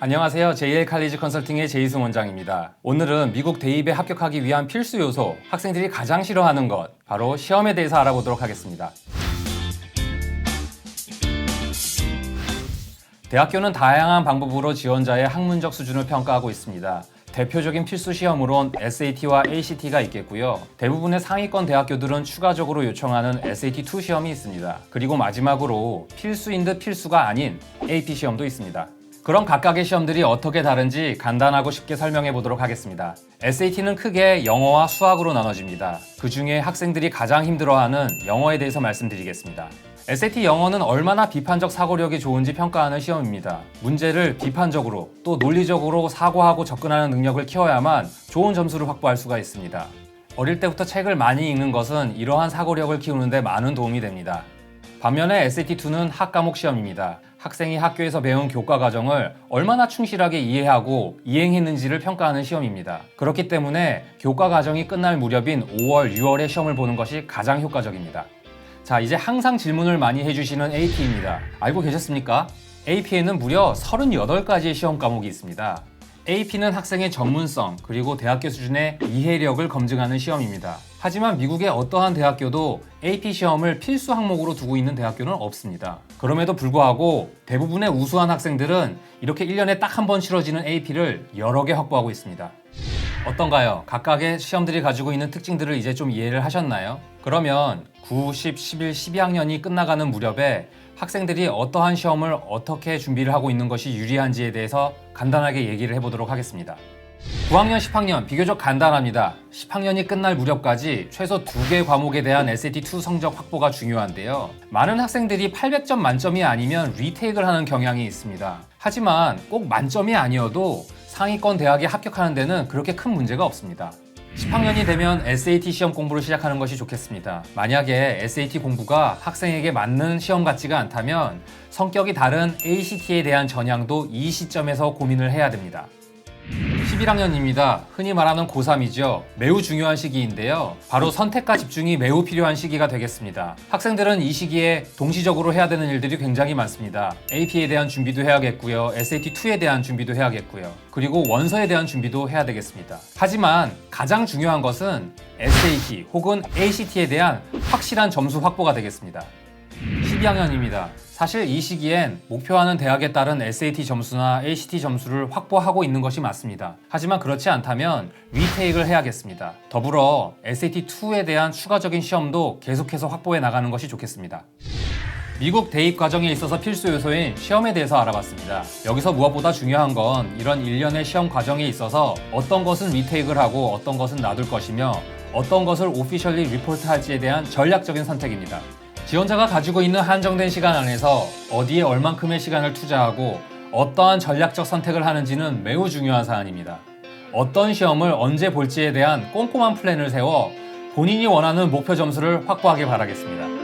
안녕하세요. JL 칼리지 컨설팅의 제이승 원장입니다. 오늘은 미국 대입에 합격하기 위한 필수 요소, 학생들이 가장 싫어하는 것, 바로 시험에 대해서 알아보도록 하겠습니다. 대학교는 다양한 방법으로 지원자의 학문적 수준을 평가하고 있습니다. 대표적인 필수 시험으론 SAT와 ACT가 있겠고요. 대부분의 상위권 대학교들은 추가적으로 요청하는 SAT2 시험이 있습니다. 그리고 마지막으로 필수인 듯 필수가 아닌 AP 시험도 있습니다. 그럼 각각의 시험들이 어떻게 다른지 간단하고 쉽게 설명해 보도록 하겠습니다. SAT는 크게 영어와 수학으로 나눠집니다. 그 중에 학생들이 가장 힘들어하는 영어에 대해서 말씀드리겠습니다. SAT 영어는 얼마나 비판적 사고력이 좋은지 평가하는 시험입니다. 문제를 비판적으로 또 논리적으로 사고하고 접근하는 능력을 키워야만 좋은 점수를 확보할 수가 있습니다. 어릴 때부터 책을 많이 읽는 것은 이러한 사고력을 키우는 데 많은 도움이 됩니다. 반면에 SAT2는 학과목 시험입니다. 학생이 학교에서 배운 교과 과정을 얼마나 충실하게 이해하고 이행했는지를 평가하는 시험입니다. 그렇기 때문에 교과 과정이 끝날 무렵인 5월, 6월에 시험을 보는 것이 가장 효과적입니다. 자, 이제 항상 질문을 많이 해주시는 AP입니다. 알고 계셨습니까? AP에는 무려 38가지의 시험 과목이 있습니다. AP는 학생의 전문성 그리고 대학교 수준의 이해력을 검증하는 시험입니다. 하지만 미국의 어떠한 대학교도 AP 시험을 필수 항목으로 두고 있는 대학교는 없습니다. 그럼에도 불구하고 대부분의 우수한 학생들은 이렇게 1년에 딱 한 번 치러지는 AP를 여러 개 확보하고 있습니다. 어떤가요? 각각의 시험들이 가지고 있는 특징들을 이제 좀 이해를 하셨나요? 그러면 9, 10, 11, 12학년이 끝나가는 무렵에 학생들이 어떠한 시험을 어떻게 준비를 하고 있는 것이 유리한지에 대해서 간단하게 얘기를 해보도록 하겠습니다. 9학년, 10학년 비교적 간단합니다. 10학년이 끝날 무렵까지 최소 2개 과목에 대한 SAT2 성적 확보가 중요한데요. 많은 학생들이 800점 만점이 아니면 리테이크를 하는 경향이 있습니다. 하지만 꼭 만점이 아니어도 상위권 대학에 합격하는 데는 그렇게 큰 문제가 없습니다. 10학년이 되면 SAT 시험 공부를 시작하는 것이 좋겠습니다. 만약에 SAT 공부가 학생에게 맞는 시험 같지가 않다면 성격이 다른 ACT에 대한 전향도 이 시점에서 고민을 해야 됩니다. 11학년입니다. 흔히 말하는 고3이죠. 매우 중요한 시기인데요. 바로 선택과 집중이 매우 필요한 시기가 되겠습니다. 학생들은 이 시기에 동시적으로 해야 되는 일들이 굉장히 많습니다. AP에 대한 준비도 해야겠고요. SAT2에 대한 준비도 해야겠고요. 그리고 원서에 대한 준비도 해야 되겠습니다. 하지만 가장 중요한 것은 SAT 혹은 ACT에 대한 확실한 점수 확보가 되겠습니다. 12학년입니다. 사실 이 시기엔 목표하는 대학에 따른 SAT 점수나 ACT 점수를 확보하고 있는 것이 맞습니다. 하지만 그렇지 않다면 리테이크를 해야겠습니다. 더불어 SAT2에 대한 추가적인 시험도 계속해서 확보해 나가는 것이 좋겠습니다. 미국 대입 과정에 있어서 필수 요소인 시험에 대해서 알아봤습니다. 여기서 무엇보다 중요한 건 이런 일련의 시험 과정에 있어서 어떤 것은 리테이크를 하고 어떤 것은 놔둘 것이며 어떤 것을 오피셜리 리포트할지에 대한 전략적인 선택입니다. 지원자가 가지고 있는 한정된 시간 안에서 어디에 얼만큼의 시간을 투자하고 어떠한 전략적 선택을 하는지는 매우 중요한 사안입니다. 어떤 시험을 언제 볼지에 대한 꼼꼼한 플랜을 세워 본인이 원하는 목표 점수를 확보하길 바라겠습니다.